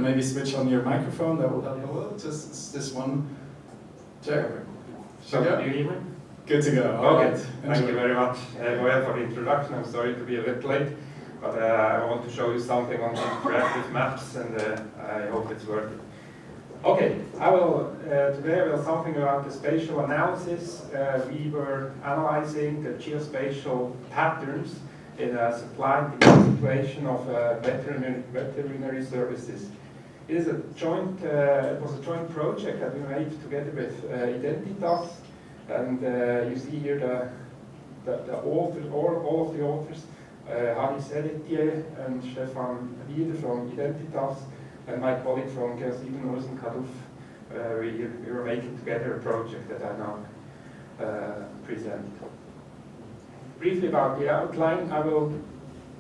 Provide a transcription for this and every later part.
Maybe switch on your microphone, that will help a lot. Just this one. There. So, do you hear me? Good to go. Okay, thank you very much, Noel, for the introduction. I'm sorry to be a bit late, but I want to show you something on the interactive maps, and I hope it's worth it. Okay, today I will something about the spatial analysis. We were analyzing the geospatial patterns in a supply and demand situation of veterinary services. It is it was a joint project that we made together with Identitas, and you see here the authors, all of the authors, Harry Seletier and Stefan Lieder from Identitas, and my colleague from Geo-Spatial. We were making together a project that I now present. Briefly about the outline, I will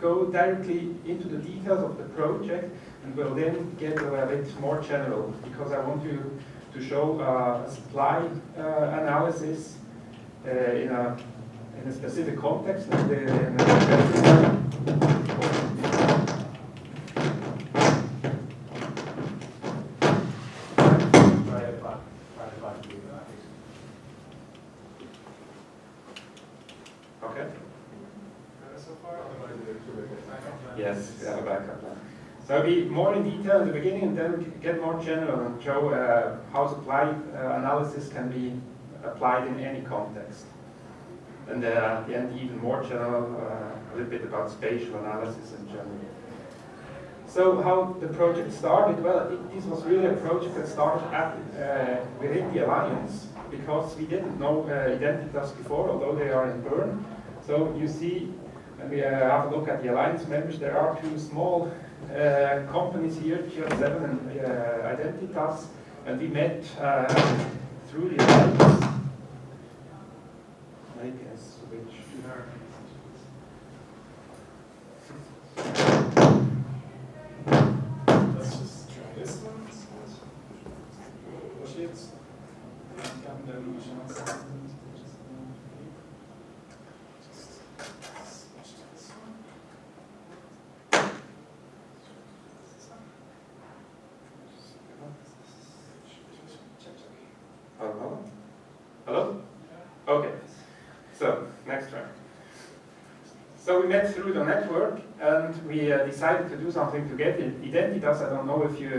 go directly into the details of the project and will then get a bit more general, because I want you to show a supply analysis in a specific context. Okay. Yes, we have a backup plan. So I'll be more in detail in the beginning and then get more general and show how supply analysis can be applied in any context. And at the end, even more general, a little bit about spatial analysis in general. So how the project started? Well, this was really a project that started within the Alliance, because we didn't know Identitas before, although they are in Bern. So you see, when we have a look at the Alliance members, there are two small companies here, Geo-7 and Identitas, and we met through the Alliance. Maybe I switch. Let's just try this one. Hello? Hello? Okay. So, next one. So we met through the network, and we decided to do something together. Identitas, I don't know if you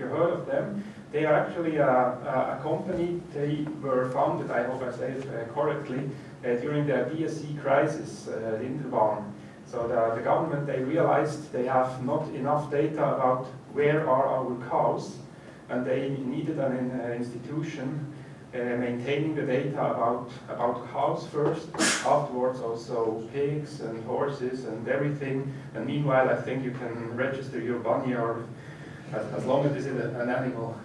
heard of them. They are actually a company. They were founded, I hope I say it correctly, during the BSE crisis, the Interban. So the government, they realized they have not enough data about where are our cows, and they needed an institution maintaining the data about cows first, afterwards also pigs and horses and everything. And meanwhile, I think you can register your bunny, or as long as it's an animal.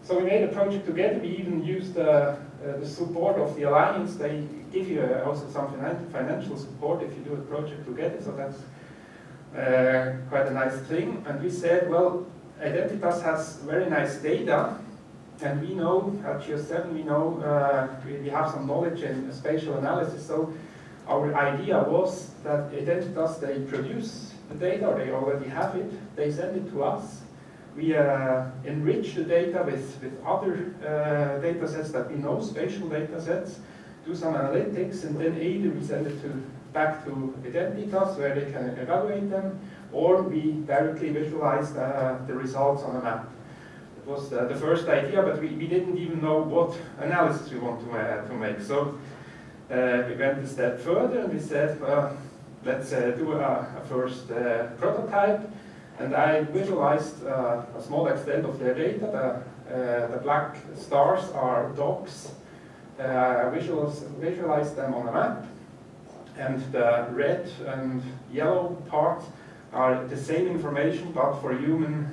So we made a project together. We even used the support of the Alliance. They give you also some financial support if you do a project together, so that's quite a nice thing. And we said, well, Identitas has very nice data, and we know, at Geo-7, we know, we have some knowledge in spatial analysis, so our idea was that Identitas, they produce the data, or they already have it, they send it to us. We enrich the data with other data sets that we know, spatial data sets, do some analytics, and then either we send it back to Identitas, where they can evaluate them, or we directly visualize the results on a map. It was the first idea, but we didn't even know what analysis we want to make. So we went a step further, and we said, well, let's do a first prototype. And I visualized a small extent of their data. The black stars are dogs. I visualized them on a map. And the red and yellow parts are the same information, but for human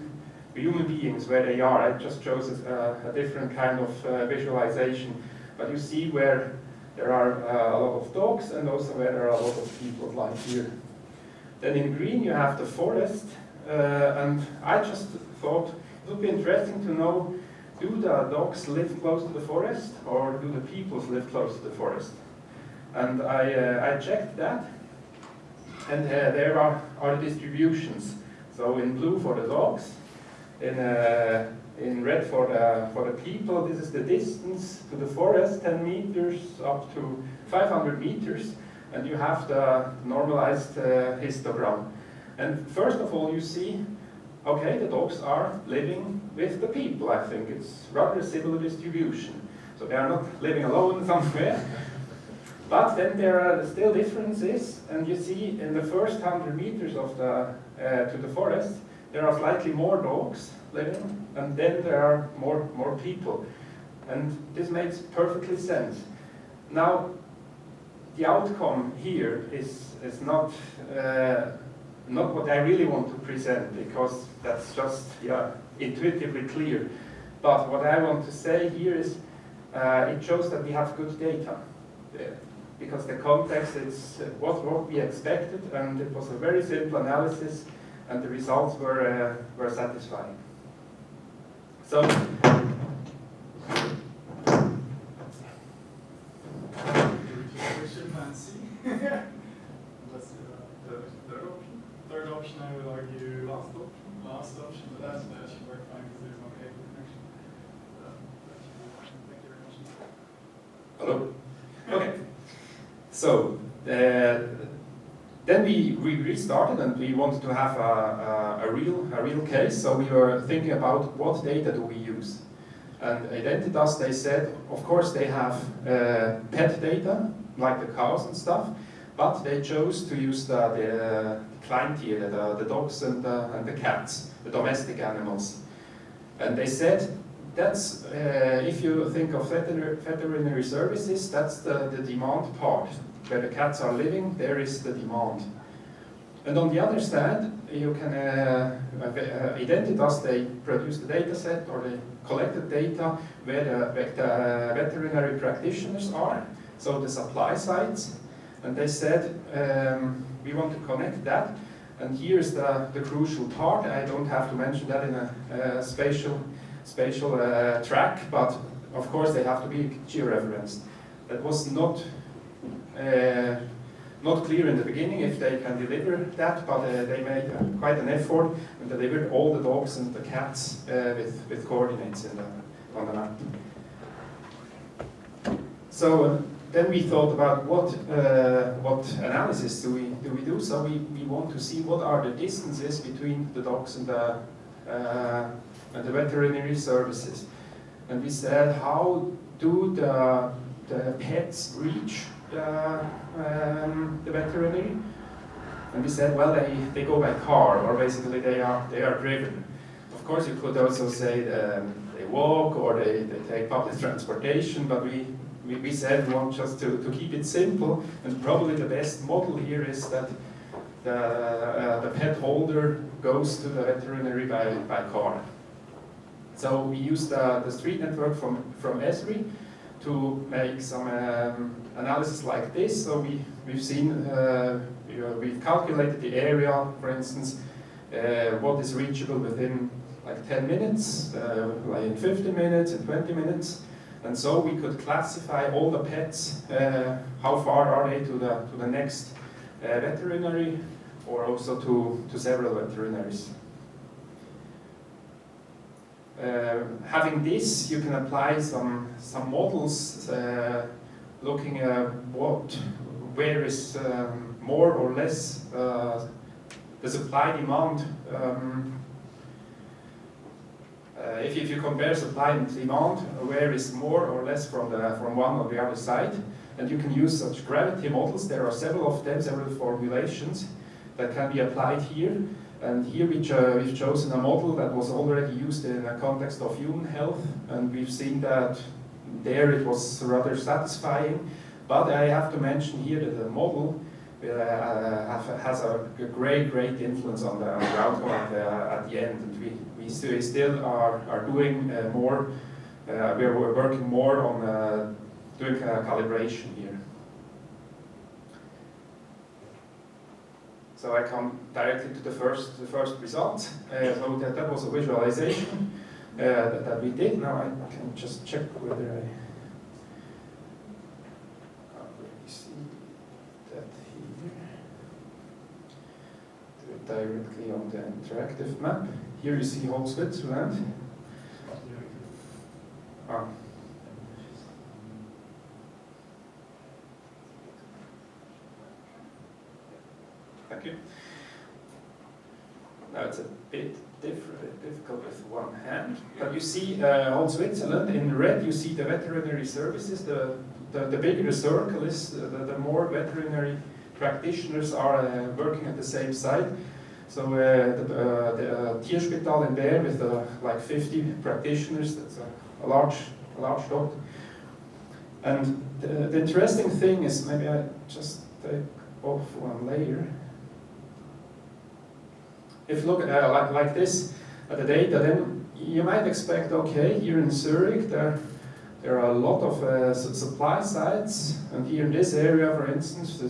beings, where they are. I just chose a different kind of visualization. But you see where there are a lot of dogs, and also where there are a lot of people, like here. Then in green you have the forest, and I just thought it would be interesting to know, do the dogs live close to the forest, or do the people live close to the forest? And I checked that, and there are the distributions. So in blue for the dogs, in red for the people, this is the distance to the forest, 10 meters up to 500 meters, and you have the normalized histogram. And first of all, you see, okay, the dogs are living with the people. I think it's rather a similar distribution. So they are not living alone somewhere. But then there are still differences, and you see in the first 100 meters of to the forest, there are slightly more dogs living, and then there are more people. And this makes perfectly sense. Now, the outcome here is not what I really want to present, because that's just intuitively clear. But what I want to say here is it shows that we have good data. Because the context is what we expected, and it was a very simple analysis, and the results were satisfying. So, Plan C. Let's do the third option. Third option, I would argue last option. Last option, but that should work fine because there's no cable connection. Thank you very much. hello? Okay. So, then we restarted, and we wanted to have a real case. So we were thinking about what data do we use. And Identitas, they said, of course they have pet data, like the cows and stuff, but they chose to use the Kleintiere, the dogs and the cats, the domestic animals. And they said, that's, if you think of veterinary services, that's the demand part. Where the cats are living, there is the demand. And on the other side, you can, Identitas, they produced the data set, or they collected data where the veterinary practitioners are, so the supply sites. And they said, we want to connect that. And here's the crucial part. I don't have to mention that in a spatial track, but of course they have to be georeferenced. That was not clear in the beginning if they can deliver that, but they made quite an effort and delivered all the dogs and the cats with coordinates on the map. So then we thought about what analysis do we do. So we want to see what are the distances between the dogs and the veterinary services. And we said, how do the pets reach the veterinary? And we said, well, they go by car, or basically they are driven. Of course, you could also say they walk, or they take public transportation, but we said we want just to keep it simple, and probably the best model here is that the pet holder goes to the veterinary by car. So we used the street network from Esri to make some analysis like this. So we've seen, we've calculated the area, for instance, what is reachable within like 10 minutes, like in 15 minutes, in 20 minutes. And so we could classify all the pets, how far are they to the next veterinary, or also to several veterinaries. Having this, you can apply some models looking at where is more or less the supply demand. If you compare supply and demand, where is more or less from one or the other side, and you can use such gravity models. There are several of them, several formulations that can be applied here. And here we've chosen a model that was already used in a context of human health, and we've seen that there it was rather satisfying. But I have to mention here that the model has a great influence on the outcome at the end. And we still are doing more, we're working more on doing calibration here. So I come directly to the first result. So that was a visualization that we did. Now I can just check whether I already see that here. Do it directly on the interactive map. Here you see whole Switzerland. Ah. Thank you. Now it's a bit difficult with one hand, but you see whole Switzerland. In red you see the veterinary services. The bigger the circle is, the more veterinary practitioners are working at the same site. So the Geo-Spatial in there with like 50 practitioners, that's a large dot. And the interesting thing is, maybe I just take off one layer. If you look at like this at the data, then you might expect, okay, here in Zurich there are a lot of supply sites, and here in this area, for instance,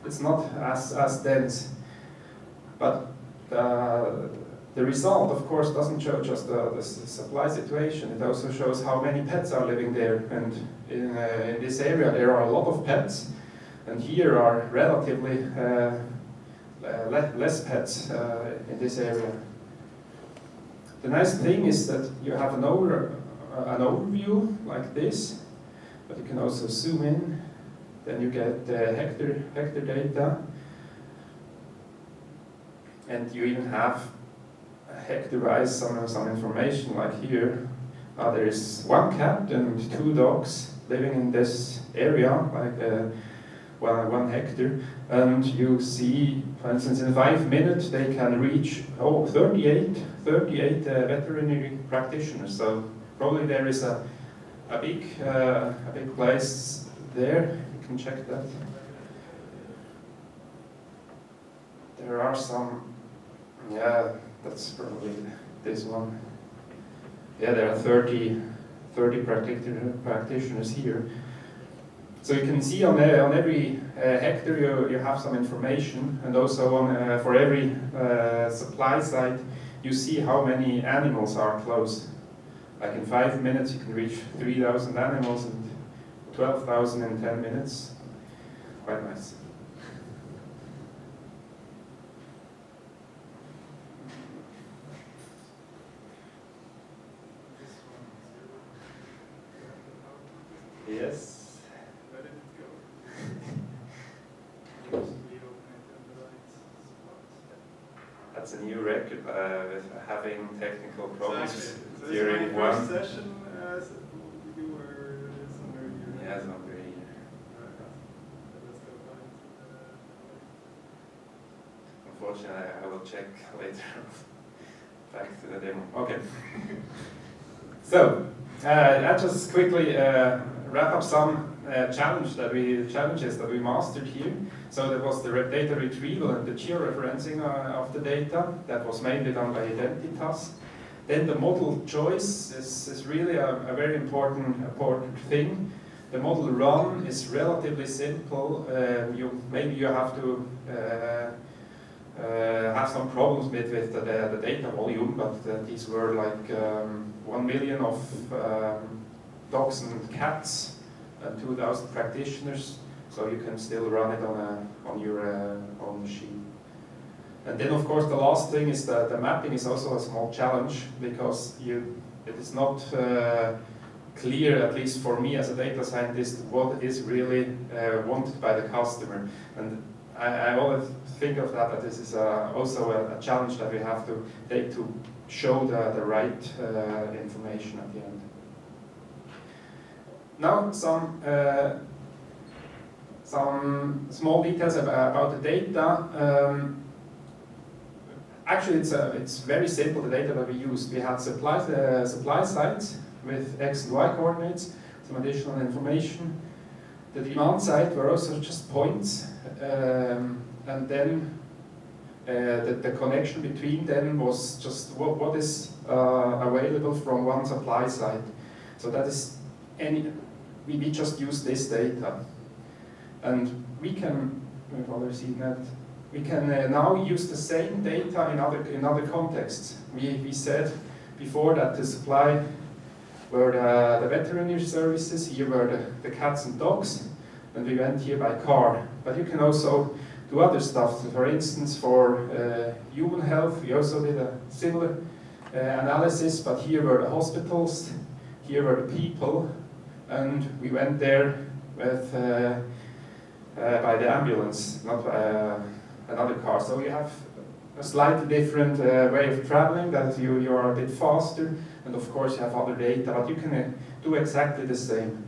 it's not as dense. But the result, of course, doesn't show just the supply situation. It also shows how many pets are living there. And in this area, there are a lot of pets, and here are relatively less pets in this area. The nice thing is that you have an overview like this, but you can also zoom in. Then you get the hectare data, and you even have hectare-wise some information. Like here, there is 1 cat and 2 dogs living in this area, like 1 hectare, and you see, for instance, in 5 minutes they can reach 38 veterinary practitioners. So probably there is a big place there. You can check that. There are some, yeah, that's probably this one. Yeah, there are 30 practitioners here. So you can see on every hectare you have some information, and also on for every supply site you see how many animals are close. Like in 5 minutes you can reach 3,000 animals and 12,000 in 10 minutes. Quite nice. Yes. Where did it go? That's a new record with having technical problems So during my first one. session, you were somewhere here. Yeah, somewhere here. Let's go Unfortunately, I will check later. Back to the demo. Okay. So, I just quickly wrap up some challenges that we mastered here. So there was the data retrieval and the georeferencing of the data. That was mainly done by Identitas. Then the model choice is really a very important thing. The model run is relatively simple. Maybe you have to have some problems with the data volume, but these were like 1 million of dogs and cats and 2,000 practitioners, so you can still run it on your own machine. And then, of course, the last thing is that the mapping is also a small challenge, because it is not clear, at least for me as a data scientist, what is really wanted by the customer. And I always think of that this is also a challenge that we have to take to show the right information at the end. Now some small details about the data. Actually, it's very simple, the data that we used. We had supply sites with X and Y coordinates, some additional information. The demand side were also just points, and then the connection between them was just what is available from one supply side. So that is we just use this data, and we can, we've already seen that. We can now use the same data in other contexts. We said before that the supply were the veterinary services, here were the cats and dogs, and we went here by car. But you can also do other stuff. So for instance, for human health, we also did a similar analysis, but here were the hospitals, here were the people, and we went there with by the ambulance, not by another car. So you have a slightly different way of traveling, that you are a bit faster, and of course you have other data, but you can do exactly the same.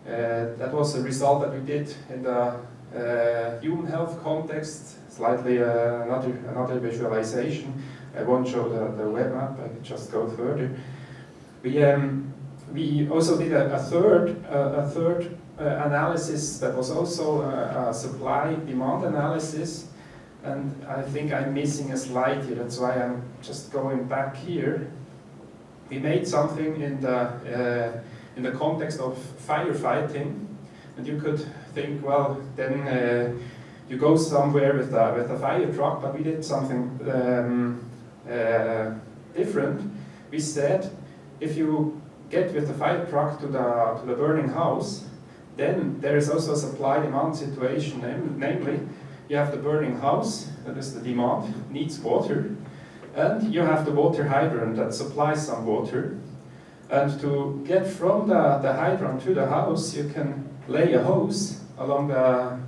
That was a result that we did in the human health context, slightly another visualization. I won't show the web map, I can just go further. We also did a third analysis that was also a supply-demand analysis, and I think I'm missing a slide here, that's why I'm just going back here. We made something in the context of firefighting, and you could think, well, then you go somewhere with a fire truck, but we did something different. We said, if you get with the fire truck to the burning house, then there is also a supply-demand situation, namely, you have the burning house, that is the demand, needs water, and you have the water hydrant that supplies some water. And to get from the hydrant to the house, you can lay a hose along the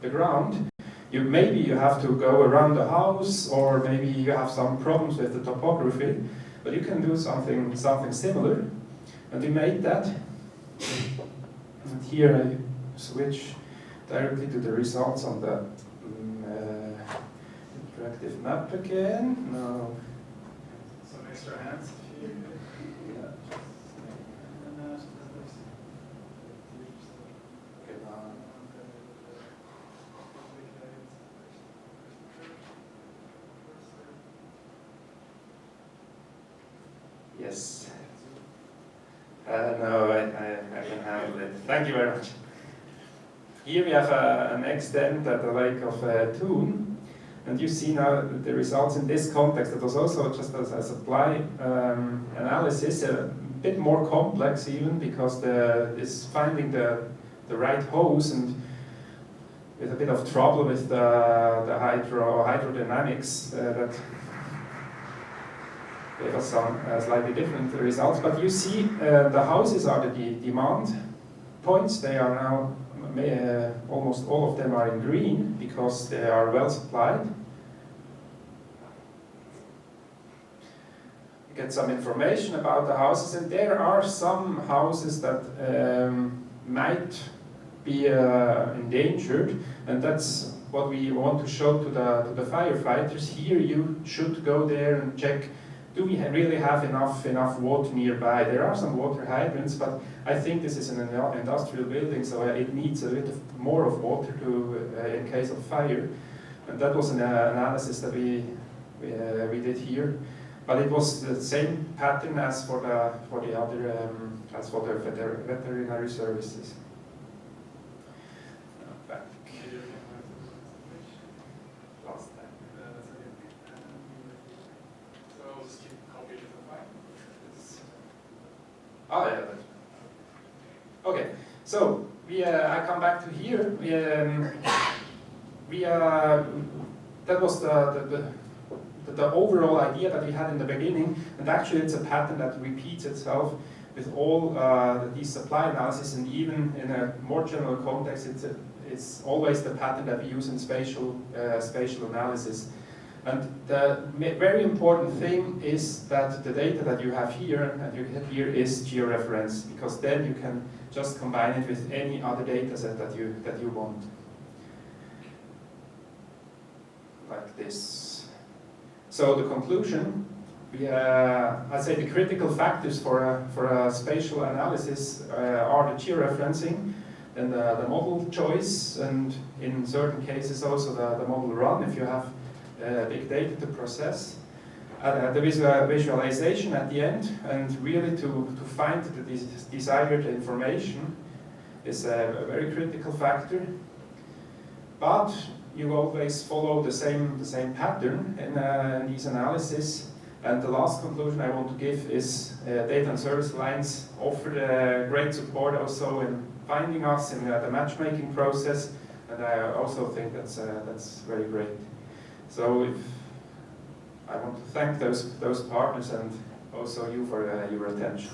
ground. Maybe you have to go around the house, or maybe you have some problems with the topography, but you can do something similar. And we made that. And here I switch directly to the results on the interactive map again. No. Some extra hands. Yes. No, I can handle it. Thank you very much. Here we have an extent at the Lake of Thun, and you see now the results in this context. It was also just as a supply analysis, a bit more complex even, because it's finding the right hose, and with a bit of trouble with the hydrodynamics that gave us some slightly different results. But you see, the houses are the demand points. They are now, almost all of them are in green, because they are well supplied. You get some information about the houses, and there are some houses that might be endangered, and that's what we want to show to the firefighters. Here you should go there and check, do we really have enough water nearby? There are some water hydrants, but I think this is an industrial building, so it needs a little more of water in case of fire. And that was an analysis that we did here, but it was the same pattern as for the other veterinary services. Back. Last time. So just keep copying the file. Oh yeah, that's okay. So I come back to here. That was the overall idea that we had in the beginning, and actually it's a pattern that repeats itself with all these supply analysis, and even in a more general context, it's always the pattern that we use in spatial analysis. And the very important thing is that the data that you have here and you get here is georeference, because then you can just combine it with any other data set that you want. Like this. So the conclusion, I'd say the critical factors for a spatial analysis are the georeferencing, and the model choice, and in certain cases also the model run if you have big data to process. The visualization at the end, and really to find the desired information is a very critical factor. But you always follow the same pattern in these analyses. And the last conclusion I want to give is data and service lines offered great support also in finding us in the matchmaking process. And I also think that's very great. So I want to thank those partners and also you for your attention.